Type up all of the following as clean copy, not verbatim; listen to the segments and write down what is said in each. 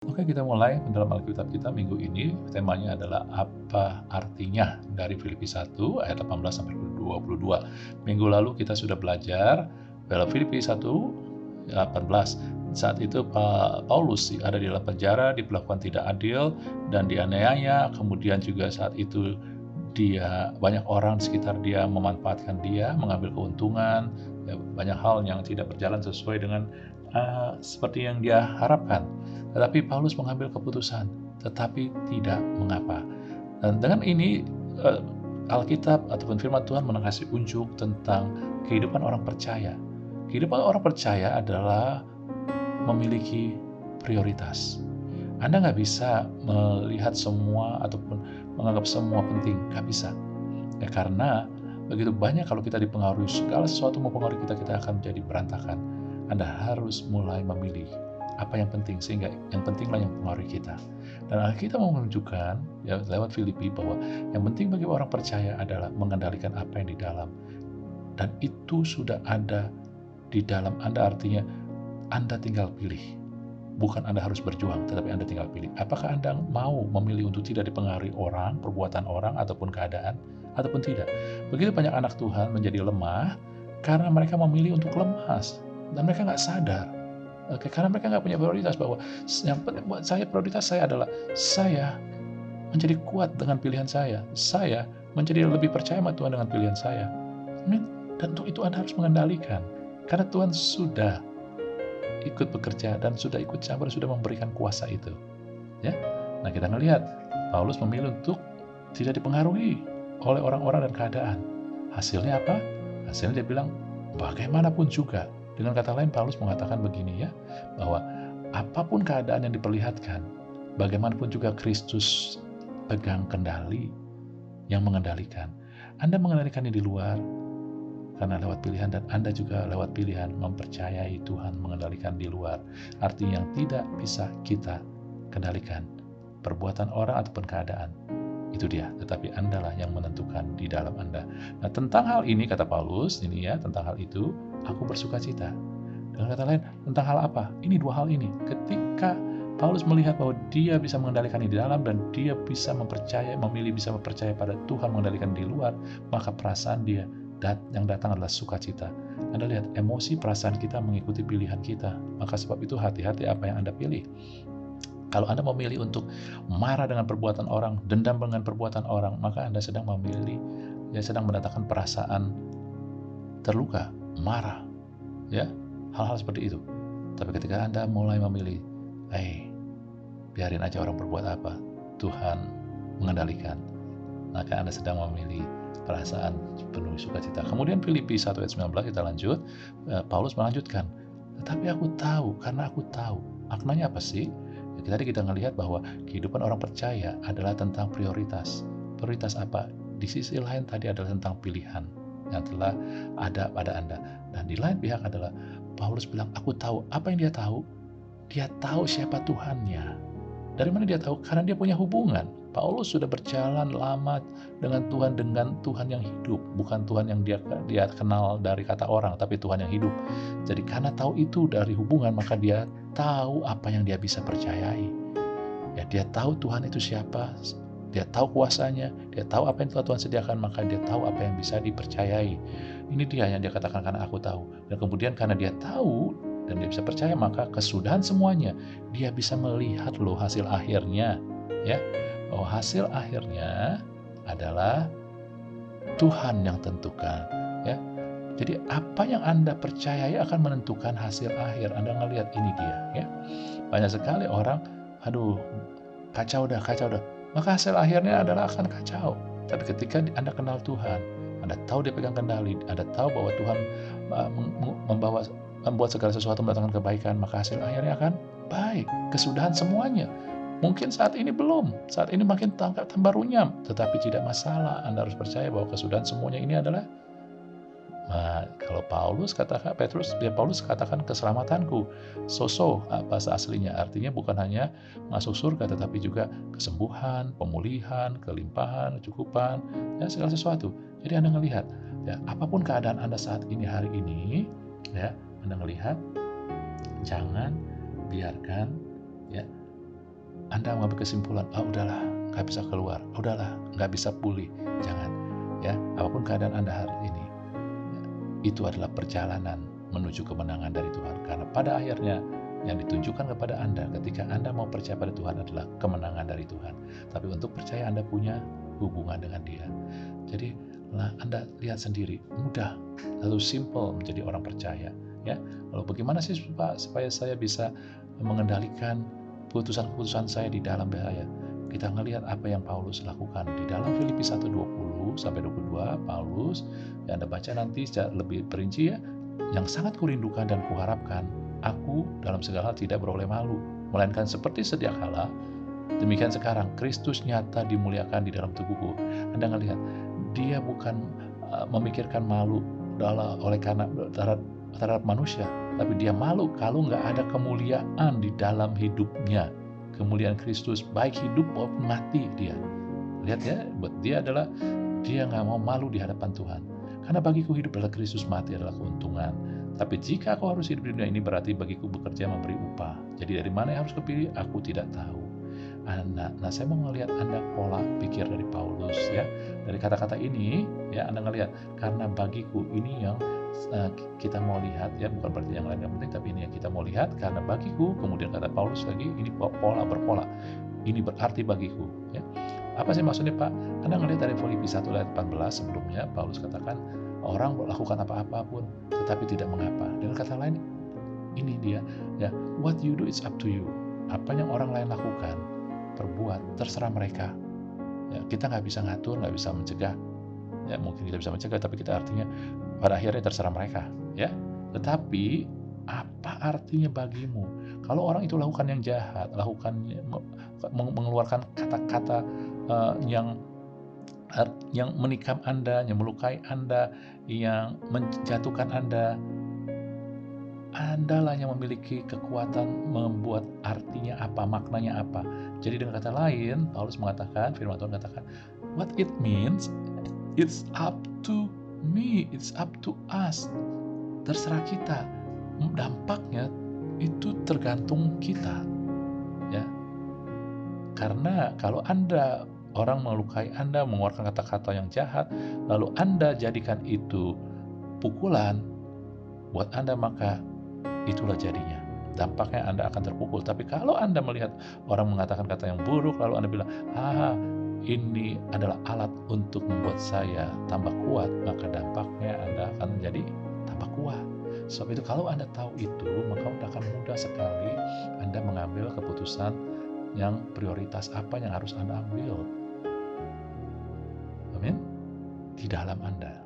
Oke, kita mulai dalam Alkitab kita minggu ini. Temanya adalah apa artinya dari Filipi 1 ayat 18 sampai 22. Minggu lalu kita sudah belajar dalam Filipi 1 18. Saat itu Paulus ada di dalam penjara, diperlakukan tidak adil dan dianiaya. Kemudian juga saat itu banyak orang di sekitar dia memanfaatkan dia, mengambil keuntungan, ya, banyak hal yang tidak berjalan sesuai dengan seperti yang dia harapkan. Tetapi Paulus mengambil keputusan, tetapi tidak mengapa. Dan dengan ini Alkitab ataupun firman Tuhan mengasih unjuk tentang kehidupan orang percaya. Kehidupan orang percaya adalah memiliki prioritas. Anda nggak bisa melihat semua ataupun menganggap semua penting, nggak bisa. Ya, karena begitu banyak kalau kita dipengaruhi, segala sesuatu mempengaruhi kita, kita akan menjadi berantakan. Anda harus mulai memilih apa yang penting, sehingga yang pentinglah yang mempengaruhi kita. Dan kita mau menunjukkan ya, lewat Filipi bahwa yang penting bagi orang percaya adalah mengendalikan apa yang di dalam. Dan itu sudah ada di dalam Anda, artinya Anda tinggal pilih. Bukan Anda harus berjuang, tetapi Anda tinggal pilih. Apakah Anda mau memilih untuk tidak dipengaruhi orang, perbuatan orang, ataupun keadaan, ataupun tidak? Begitu banyak anak Tuhan menjadi lemah, karena mereka memilih untuk lemas. Dan mereka nggak sadar. Oke, karena mereka nggak punya prioritas bahwa yang penting buat saya, prioritas saya adalah saya menjadi kuat dengan pilihan saya. Saya menjadi lebih percaya sama Tuhan dengan pilihan saya. Amin. Dan untuk itu Anda harus mengendalikan. Karena Tuhan sudah ikut bekerja dan sudah ikut campur, sudah memberikan kuasa itu. Ya, nah kita melihat Paulus memilih untuk tidak dipengaruhi oleh orang-orang dan keadaan. Hasilnya apa? Hasilnya dia bilang bagaimanapun juga. Dengan kata lain Paulus mengatakan begini ya, bahwa apapun keadaan yang diperlihatkan, bagaimanapun juga Kristus pegang kendali, yang mengendalikan. Anda mengendalikannya di luar, karena lewat pilihan, dan Anda juga lewat pilihan mempercayai Tuhan mengendalikan di luar. Artinya yang tidak bisa kita kendalikan, perbuatan orang ataupun keadaan. Itu dia, tetapi Andalah yang menentukan di dalam Anda. Nah, tentang hal ini kata Paulus, ini ya, tentang hal itu aku bersuka cita. Dengan kata lain, tentang hal apa? Ini dua hal ini. Ketika Paulus melihat bahwa dia bisa mengendalikan di dalam dan dia bisa memilih bisa mempercaya pada Tuhan mengendalikan di luar, maka perasaan dia yang datang adalah sukacita. Anda lihat, emosi perasaan kita mengikuti pilihan kita. Maka sebab itu hati-hati apa yang Anda pilih. Kalau Anda memilih untuk marah dengan perbuatan orang, dendam dengan perbuatan orang, maka Anda sedang sedang mendatangkan perasaan terluka, marah, ya, hal-hal seperti itu. Tapi ketika Anda mulai memilih, biarin aja orang berbuat apa, Tuhan mengendalikan, maka Anda sedang memilih perasaan penuh sukacita. Kemudian Filipi 1 ayat 19 kita lanjut. Paulus melanjutkan, tetapi aku tahu, karena aku tahu. Maknanya apa sih? Ya, tadi kita melihat bahwa kehidupan orang percaya adalah tentang prioritas. Prioritas apa? Di sisi lain tadi adalah tentang pilihan yang telah ada pada Anda. Dan di lain pihak adalah Paulus bilang, aku tahu. Apa yang dia tahu? Dia tahu siapa Tuhannya. Dari mana dia tahu? Karena dia punya hubungan. Paulus sudah berjalan lama dengan Tuhan yang hidup, bukan Tuhan yang dia kenal dari kata orang, tapi Tuhan yang hidup. Jadi karena tahu itu dari hubungan, maka dia tahu apa yang dia bisa percayai. Ya, dia tahu Tuhan itu siapa, dia tahu kuasanya, dia tahu apa yang telah Tuhan sediakan, maka dia tahu apa yang bisa dipercayai. Ini dia yang dia katakan, karena aku tahu. Dan kemudian karena dia tahu dan dia bisa percaya, maka kesudahan semuanya dia bisa melihat loh hasil akhirnya, ya, bahwa hasil akhirnya adalah Tuhan yang tentukan, ya. Jadi apa yang Anda percayai akan menentukan hasil akhir. Anda ngelihat ini dia, ya. Banyak sekali orang, aduh, kacau dah, maka hasil akhirnya adalah akan kacau. Tapi ketika Anda kenal Tuhan, Anda tahu dia pegang kendali, Anda tahu bahwa Tuhan membuat segala sesuatu mendatangkan kebaikan, maka hasil akhirnya akan baik. Kesudahan semuanya. Mungkin saat ini belum, saat ini makin tambah runyam, tetapi tidak masalah. Anda harus percaya bahwa kesudahan semuanya ini adalah, kalau Paulus katakan keselamatanku, bahasa aslinya, artinya bukan hanya masuk surga, tetapi juga kesembuhan, pemulihan, kelimpahan, kecukupan, ya, segala sesuatu. Jadi Anda melihat, ya, apapun keadaan Anda saat ini, hari ini, ya, Anda melihat, jangan biarkan, ya, Anda mengambil kesimpulan, udahlah, nggak bisa keluar, udahlah, nggak bisa pulih. Jangan, ya, apapun keadaan Anda hari ini, ya, itu adalah perjalanan menuju kemenangan dari Tuhan. Karena pada akhirnya yang ditunjukkan kepada Anda ketika Anda mau percaya pada Tuhan adalah kemenangan dari Tuhan. Tapi untuk percaya Anda punya hubungan dengan Dia. Jadi Anda lihat sendiri, mudah, lalu simple menjadi orang percaya. Ya, lalu bagaimana sih Pak supaya saya bisa mengendalikan keputusan-keputusan saya di dalam bahaya? Kita ngelihat apa yang Paulus lakukan di dalam Filipi 1:20-22. Paulus, yang Anda baca nanti secara lebih perinci, ya, yang sangat kurindukan dan kuharapkan, aku dalam segala hal tidak beroleh malu, melainkan seperti sedia kala, demikian sekarang Kristus nyata dimuliakan di dalam tubuhku. Anda ngelihat, dia bukan memikirkan malu oleh karena terhadap manusia, tapi dia malu kalau nggak ada kemuliaan di dalam hidupnya. Kemuliaan Kristus, baik hidup maupun mati dia. Lihat ya, buat dia adalah, dia nggak mau malu di hadapan Tuhan. Karena bagiku hidup adalah Kristus, mati adalah keuntungan. Tapi jika aku harus hidup di dunia ini, berarti bagiku bekerja memberi upah. Jadi dari mana yang harus kepilih, aku tidak tahu. Nah, saya mau ngelihat Anda pola pikir dari Paulus, ya. Dari kata-kata ini, ya, Anda ngelihat, karena bagiku, ini yang kita mau lihat, ya, bukan berarti yang lain yang penting, tapi ini yang kita mau lihat, karena bagiku. Kemudian kata Paulus lagi, ini berpola, ini berarti bagiku, ya. Apa sih maksudnya, Pak? Anda ngelihat dari Filipi 1 ayat 14 sebelumnya, Paulus katakan, orang melakukan apa-apapun, tetapi tidak mengapa. Dengan kata lain, ini dia, ya, what you do is up to you. Apa yang orang lain lakukan, perbuat, terserah mereka. Ya, kita nggak bisa ngatur, nggak bisa mencegah. Ya, mungkin kita bisa mencegah, tapi kita artinya pada akhirnya terserah mereka. Ya, tetapi apa artinya bagimu? Kalau orang itu lakukan yang jahat, mengeluarkan kata-kata yang menikam Anda, yang melukai Anda, yang menjatuhkan Anda, Andalah yang memiliki kekuatan membuat artinya apa, maknanya apa. Jadi dengan kata lain, Paulus mengatakan, firman Tuhan katakan, what it means, it's up to me, it's up to us. Terserah kita. Dampaknya itu tergantung kita. Ya. Karena kalau Anda, orang melukai Anda, mengeluarkan kata-kata yang jahat, lalu Anda jadikan itu pukulan buat Anda, maka itulah jadinya. Dampaknya Anda akan terpukul. Tapi kalau Anda melihat orang mengatakan kata yang buruk, lalu Anda bilang, ini adalah alat untuk membuat saya tambah kuat, maka dampaknya Anda akan menjadi tambah kuat. Sebab itu kalau Anda tahu itu, maka akan mudah sekali Anda mengambil keputusan yang prioritas apa yang harus Anda ambil. Amin? Di dalam Anda.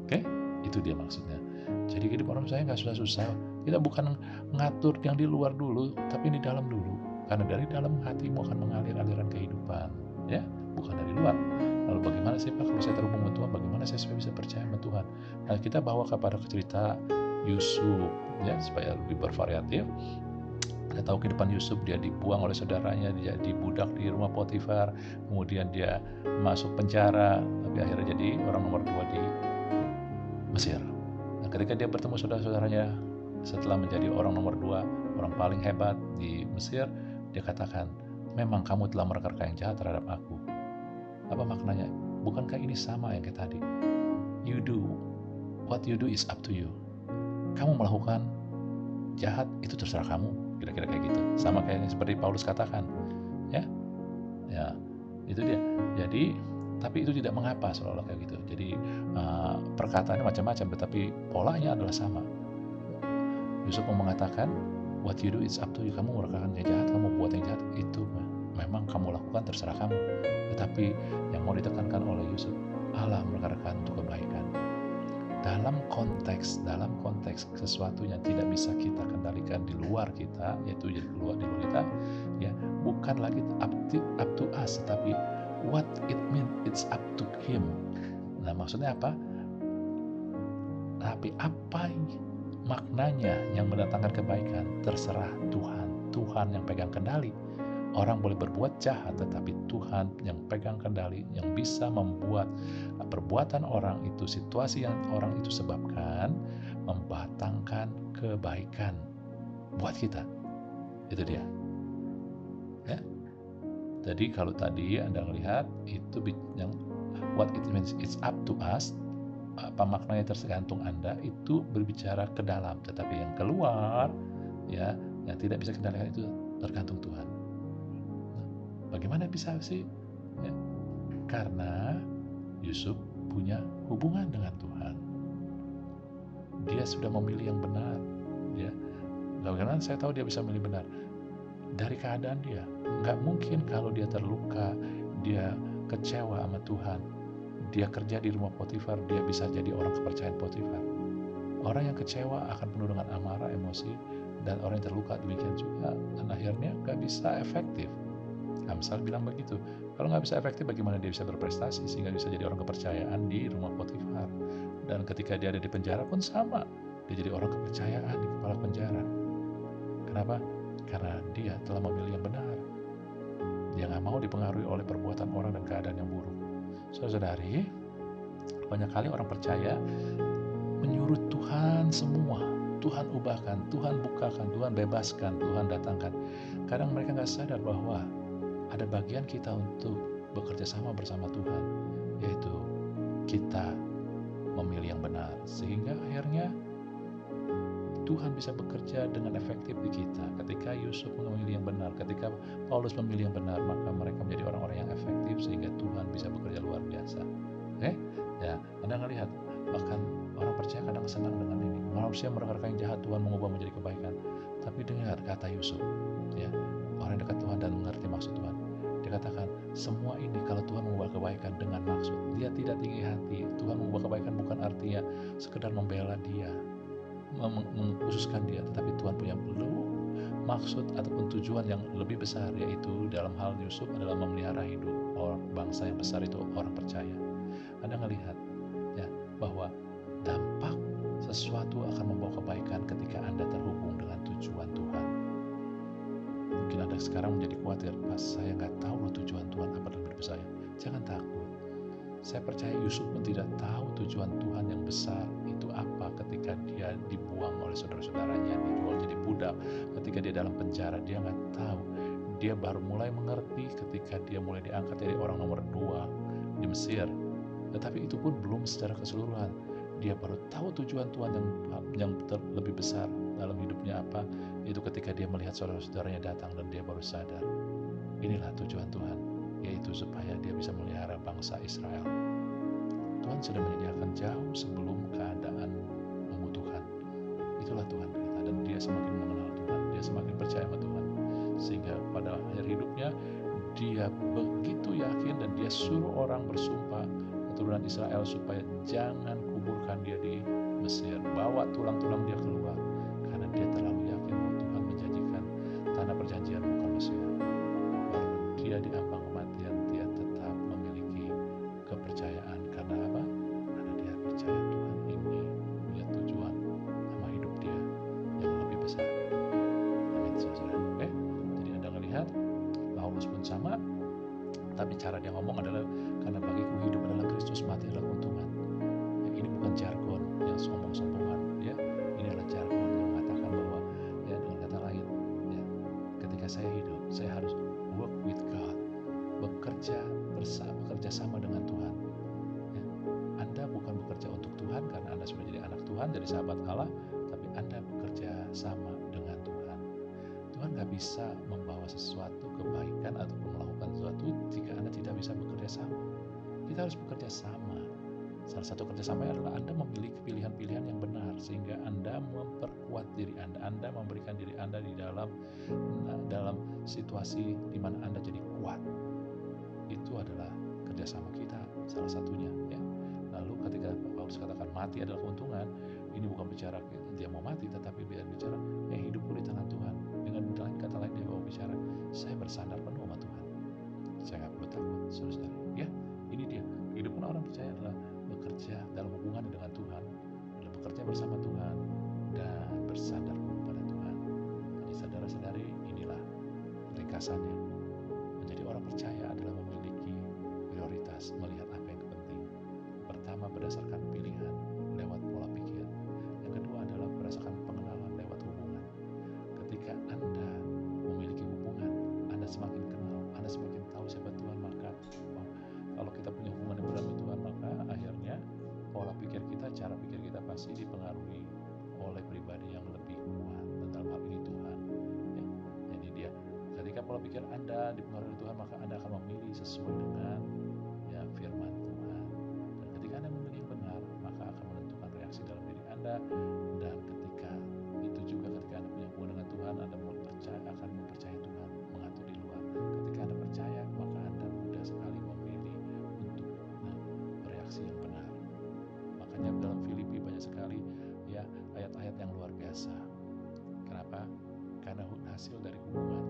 Oke? Itu dia maksudnya. Jadi kehidupan saya nggak susah-susah. Kita bukan ngatur yang di luar dulu, tapi di dalam dulu. Karena dari dalam hatimu akan mengalir aliran kehidupan, ya, bukan dari luar. Lalu bagaimana sih Pak kalau saya terhubung dengan Tuhan? Bagaimana saya supaya bisa percaya sama Tuhan? Nah, kita bawa kepada cerita Yusuf, ya, supaya lebih bervariatif. Kita tahu kehidupan Yusuf, dia dibuang oleh saudaranya, dia jadi budak di rumah Potifar, kemudian dia masuk penjara, tapi akhirnya jadi orang nomor 2 di Mesir. Nah, ketika dia bertemu saudara-saudaranya, setelah menjadi orang nomor 2, orang paling hebat di Mesir, dia katakan, memang kamu telah merekarkan yang jahat terhadap aku. Apa maknanya? Bukankah ini sama yang kayak tadi? You do, what you do is up to you. Kamu melakukan jahat, itu terserah kamu. Kira-kira kayak gitu. Sama kayak seperti Paulus katakan. Ya, itu dia. Jadi, tapi itu tidak mengapa seolah-olah kayak gitu. Jadi perkataannya macam-macam, tetapi polanya adalah sama. Yusuf mau mengatakan, what you do is up to you. Kamu melakukan yang jahat, kamu buat yang jahat, itu memang kamu lakukan, terserah kamu. Tetapi yang mau ditekankan oleh Yusuf, Allah melakukan untuk kebaikan. Dalam konteks sesuatu yang tidak bisa kita kendalikan di luar kita, yaitu di luar kita, ya, bukan lagi up to us, tetapi what it means, it's up to him. Nah, maksudnya apa? Tapi apa maknanya yang mendatangkan kebaikan, terserah Tuhan. Tuhan yang pegang kendali. Orang boleh berbuat jahat, tetapi Tuhan yang pegang kendali, yang bisa membuat perbuatan orang itu, situasi yang orang itu sebabkan, membatangkan kebaikan buat kita. Itu dia. Ya. Jadi kalau tadi Anda melihat itu yang what it means, it's up to us, apa maknanya tergantung Anda, itu berbicara ke dalam, tetapi yang keluar, ya, yang tidak bisa kendalikan itu tergantung Tuhan. Nah, bagaimana bisa sih? Ya, karena Yusuf punya hubungan dengan Tuhan. Dia sudah memilih yang benar. Ya, bagaimana saya tahu dia bisa memilih benar? Dari keadaan dia. Nggak mungkin kalau dia terluka, dia kecewa sama Tuhan, dia kerja di rumah Potifar, dia bisa jadi orang kepercayaan Potifar. Orang yang kecewa akan penuh dengan amarah, emosi, dan orang yang terluka demikian juga, dan akhirnya nggak bisa efektif. Amsal bilang begitu. Kalau nggak bisa efektif, bagaimana dia bisa berprestasi sehingga bisa jadi orang kepercayaan di rumah Potifar? Dan ketika dia ada di penjara pun sama, dia jadi orang kepercayaan di kepala penjara. Kenapa? Karena dia telah memilih yang benar. Dia nggak mau dipengaruhi oleh perbuatan orang dan keadaan yang buruk. Saudari, banyak kali orang percaya menyuruh Tuhan semua. Tuhan ubahkan, Tuhan bukakan, Tuhan bebaskan, Tuhan datangkan. Kadang mereka nggak sadar bahwa ada bagian kita untuk bekerja sama bersama Tuhan, yaitu kita memilih yang benar. Sehingga akhirnya Tuhan bisa bekerja dengan efektif di kita. Ketika Yusuf memilih yang benar, ketika Paulus memilih yang benar, maka mereka menjadi orang-orang yang efektif sehingga Tuhan bisa bekerja luar biasa. Oke? Ya, Anda ngelihat bahkan orang percaya kadang senang dengan ini. Manusia merekarkan yang jahat, Tuhan mengubah menjadi kebaikan. Tapi dengar kata Yusuf, ya, orang yang dekat Tuhan dan mengerti maksud Tuhan. Dia katakan, semua ini kalau Tuhan mengubah kebaikan dengan maksud, dia tidak tinggi hati. Tuhan mengubah kebaikan bukan artinya sekedar membela dia, mengkhususkan dia, tetapi Tuhan punya maksud ataupun tujuan yang lebih besar, yaitu dalam hal Yusuf adalah memelihara hidup orang bangsa yang besar itu orang percaya. Anda melihat ya bahwa dampak sesuatu akan membawa kebaikan ketika Anda terhubung dengan tujuan Tuhan. Mungkin Anda sekarang menjadi khawatir, pas saya nggak tahu loh tujuan Tuhan apa dalam hidup saya. Jangan takut. Saya percaya Yusuf pun tidak tahu tujuan Tuhan yang besar itu apa ketika dia dibuang oleh saudara-saudaranya, dijual jadi budak, ketika dia dalam penjara, dia nggak tahu. Dia baru mulai mengerti ketika dia mulai diangkat jadi orang nomor 2 di Mesir. Tetapi itu pun belum secara keseluruhan. Dia baru tahu tujuan Tuhan yang lebih besar dalam hidupnya apa, itu ketika dia melihat saudara-saudaranya datang dan dia baru sadar. Inilah tujuan Tuhan, yaitu supaya dia bisa melihara bangsa Israel. Tuhan sudah menyediakan jauh sebelum keadaan membutuhkan. Itulah Tuhan kita, dan dia semakin mengenal Tuhan, dia semakin percaya sama Tuhan, sehingga pada akhir hidupnya dia begitu yakin dan dia suruh orang bersumpah, keturunan Israel, supaya jangan kuburkan dia di Mesir, bawa tulang-tulang dia keluar, karena dia terlalu yakin bahwa Tuhan menjanjikan tanah perjanjian bukan Mesir. Dia di ambang kematian, dia tetap memiliki kepercayaan. Karena apa? Karena dia percaya Tuhan ini punya tujuan sama hidup dia yang lebih besar. Amin, saudara. Oke, jadi Anda melihat Paulus pun sama, tapi cara dia ngomong adalah, karena bagiku hidup adalah Kristus, mati adalah keuntungan. Ya, ini bukan jargon yang sombong-sombongan, ya. Ini adalah jargon yang mengatakan bahwa, ya, dengan kata lain, ya, ketika saya hidup, saya harus work with God, bekerja sama dengan Tuhan. Ya. Anda bukan bekerja untuk Tuhan karena Anda sudah jadi anak Tuhan, jadi sahabat Allah, tapi Anda bekerja sama dengan Tuhan. Tuhan nggak bisa membawa sesuatu kebaikan ataupun melakukan sesuatu jika Anda tidak bisa bekerja sama. Kita harus bekerja sama. Salah satu kerjasamanya adalah Anda memiliki pilihan-pilihan yang benar, sehingga Anda memperkuat diri Anda memberikan diri Anda di dalam situasi di mana Anda jadi kuat. Itu adalah kerjasama kita, salah satunya. Ya. Lalu ketika Paulus katakan mati adalah keuntungan, ini bukan bicara dia mau mati, tetapi dia bicara hidupku di tangan Tuhan. Dengan kata lain dia mau bicara, saya bersandar penuh sama Tuhan. Saya nggak perlu takut, saudara. Ya, ini dia. Kehidupan orang percaya adalah bekerja dalam hubungan dengan Tuhan, adalah bekerja bersama Tuhan dan bersandar penuh pada Tuhan. Jadi saudara-saudari, inilah ringkasannya. Menjadi orang percaya adalah memiliki prioritas, melihat apa yang penting. Pertama, berdasarkan pilihan lewat pola pikir. Yang kedua adalah berdasarkan pengenalan lewat hubungan. Ketika Anda memiliki hubungan, Anda semakin kenal, Anda semakin tahu pola pikir Anda dipengaruhi oleh Tuhan, maka Anda akan memilih sesuai dengan ya firman Tuhan. Dan ketika Anda memilih yang benar, maka akan menentukan reaksi dalam diri Anda. Dan ketika itu juga ketika Anda punya hubungan dengan Tuhan, Anda akan mempercayai Tuhan mengatur di luar. Ketika Anda percaya, maka Anda mudah sekali memilih untuk bereaksi yang benar. Makanya dalam Filipi banyak sekali ya ayat-ayat yang luar biasa. Kenapa? Karena hasil dari hubungan